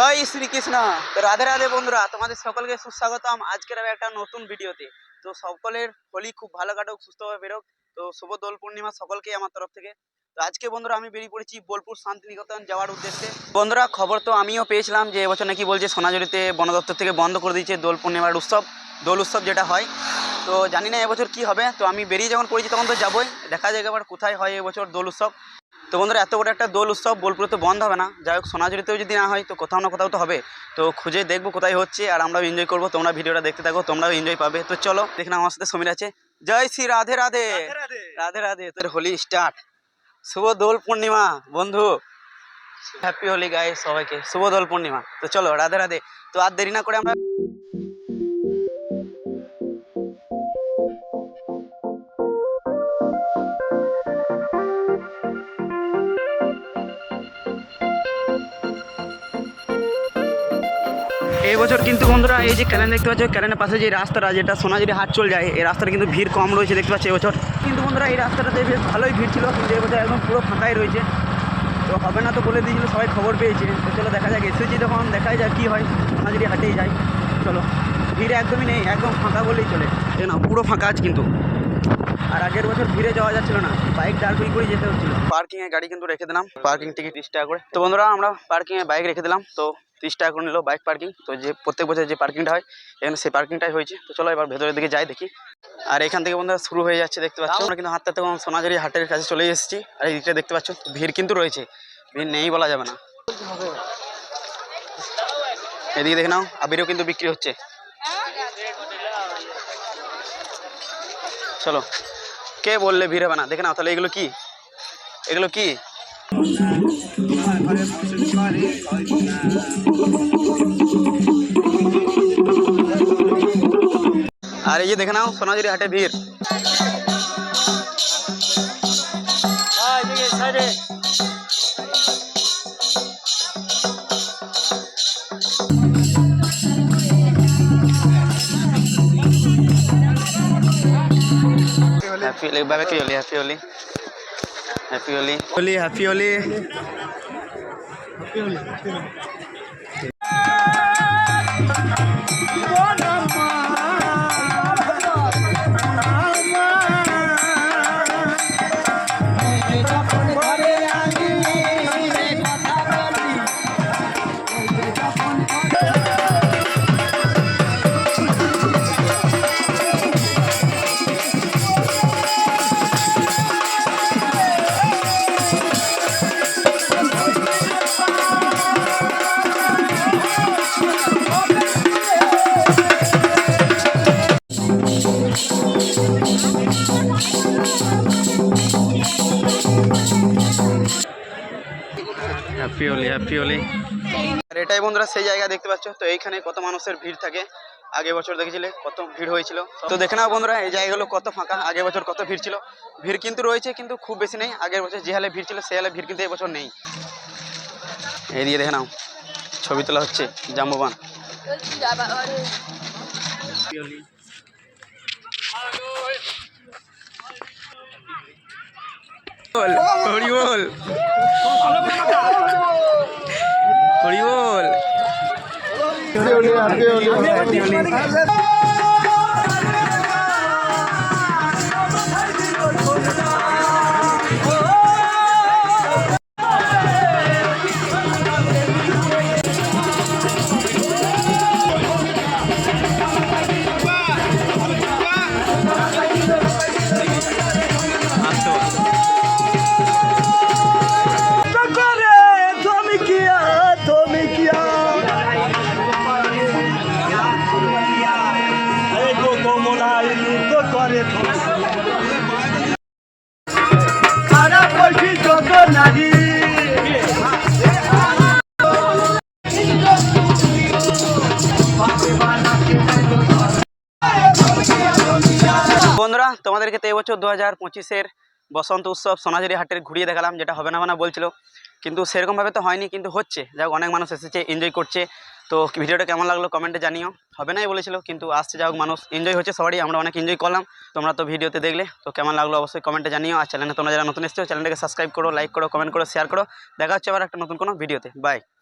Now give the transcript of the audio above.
জয় শ্রীকৃষ্ণ। তো রাধে রাধে বন্ধুরা, তোমাদের সকলকে সুস্বাগতম আজকের একটা নতুন ভিডিওতে। তো সকলের হোলি খুব ভালো কাটুক, সুস্থভাবে বেরোক। তো শুভ দোল পূর্ণিমা সকলকে আমার তরফ থেকে। তো আজকে বন্ধুরা আমি বেরিয়ে পড়েছি বোলপুর শান্তিনিকেতন যাওয়ার উদ্দেশ্যে। বন্ধুরা খবর তো আমিও পেয়েছিলাম যে এবছর নাকি বলছে সোনাঝুরিতে বন দপ্তর থেকে বন্ধ করে দিয়েছে দোল পূর্ণিমার উৎসব, দোল উৎসব যেটা হয়। তো জানি না এবছর কি হবে। তো আমি বেরিয়ে যখন পড়েছি তখন তো যাবোই, দেখা যাক এবার কোথায় হয় এবছর দোল উৎসব। তো বন্ধুরা এত বড় একটা দোল উৎসব বোলপুরে তো বন্ধ হবে না, যাই হোক সোনাঝুরিতেও যদি না হয় তো কোথাও না কোথাও তো হবে। তো খুঁজে দেখবো কোথায় হচ্ছে, আর আমরাও এনজয় করবো। তোমরা ভিডিওটা দেখতে থাকো, তোমরাও এনজয় পাবে। তো চলো দেখলাম আমার সাথে সমীর আছে। জয় শ্রী রাধে রাধে রাধে রাধে। তোর হোলি স্টার্ট, শুভ দোল পূর্ণিমা বন্ধু, হ্যাপি হোলি গাইস, সবাইকে শুভ দোল পূর্ণিমা। তো চলো রাধে রাধে। তো আর দেরি না করে আমরা এই বছর কিন্তু বন্ধুরা এই যে ক্যালেন্ডার দেখতে পাচ্ছ, ক্যালেন্ডার পাশে যে রাস্তাটা যেটা সোনাঝুরি হাট চলে যায়, এই রাস্তাটা কিন্তু ভিড় কম রয়েছে দেখতে পাচ্ছি এবছর। কিন্তু বন্ধুরা এই রাস্তাটাতে বেশ ভালোই ভিড় ছিল, কিন্তু এবছর একদম পুরো ফাঁকাই রয়েছে। তো হবে না তো বলে দিয়েছিল, সবাই খবর পেয়েছে। তো চলো দেখা যাক, এসেছি তখন দেখা যাক কী হয়। সোনাঝুরি হাটেই যাই চলো। ভিড় একদমই নেই, একদম ফাঁকা বলেই চলে, এই না পুরো ফাঁকা আছে কিন্তু। আর আগের বছর ভিড়ে যাওয়া যাচ্ছিল না, বাইক দাঁড় করে যেতে হচ্ছিল। পার্কিংয়ে গাড়ি কিন্তু রেখে দিলাম, পার্কিং টিকিট 30 টাকা করে। তো বন্ধুরা আমরা পার্কিংয়ে বাইক রেখে দিলাম, তো 30 টাকা করে নিল বাইক পার্কিং। তো যে প্রত্যেক বছর যে পার্কিংটা হয় এখানে সেই পার্কিংটাই হয়েছে। তো চলো এবার ভেতরের দিকে যাই দেখি। আর এখান থেকে বন্ধুরা শুরু হয়ে যাচ্ছে দেখতে পাচ্ছ। আমরা কিন্তু হাঁটতে তখন সোনাঝুরি হাটের কাছে চলে এসেছি। আর এই দিকটা দেখতে পাচ্ছ ভিড় কিন্তু রয়েছে, ভিড় নেই বলা যাবে না। এদিকে দেখে নাও আবিরও কিন্তু বিক্রি হচ্ছে। চলো, কে বললে ভিড় হবে না, দেখে নাও তাহলে এগুলো কি, এগুলো কি? আর এই যে দেখে নাও সোনাঝুরি হাটে ভিড়। হ্যাপি হোলি বাবা, কি Holi, happy Holi, happy Holi, Holi happy Holi. Happy Holi, happy Holi. আর এটাই বন্ধুরা সেই জায়গা দেখতে পাচ্ছ। তো এইখানে কত মানুষের ভিড় থাকে, আগে বছর দেখেছিলে কত ভিড় হয়েছিল। তো দেখে নাও বন্ধুরা এই জায়গাগুলো কত ফাঁকা, আগে বছর কত ভিড় ছিল। ভিড় কিন্তু রয়েছে কিন্তু খুব বেশি নেই। আগের বছর যে হালে ভিড় ছিল সেই হালে ভিড় কিন্তু এবছর নেই। এই দিয়ে দেখে নাও ছবি তোলা হচ্ছে জাম্বুবান। হরি বল, হরি বল। বন্ধুরা তোমাদেরকে তো এবছর 2025-এর বসন্ত উৎসব সোনাঝুরি হাটের ঘুরিয়ে দেখালাম, যেটা হবে না বলছিল, কিন্তু সেরকমভাবে তো হয়নি, কিন্তু হচ্ছে। যাই হোক অনেক মানুষ এসেছে, এনজয় করছে। তো ভিডিওটা কেমন লাগলো কমেন্টে জানিও। হবে নাই বলেছিল কিন্তু আসছে, যাই হোক মানুষ এনজয় হচ্ছে সবারই, আমরা অনেক এনজয় করলাম। তোমরা তো ভিডিওতে দেখলে, তো কেমন লাগলো অবশ্যই কমেন্টে জানিও। আর চ্যানেলে তোমরা যারা নতুন এসেছো চ্যানেলটাকে সাবস্ক্রাইব করো, লাইক করো, কমেন্ট করো, শেয়ার করো। দেখা হচ্ছে আবার একটা নতুন কোনো ভিডিওতে। বাই।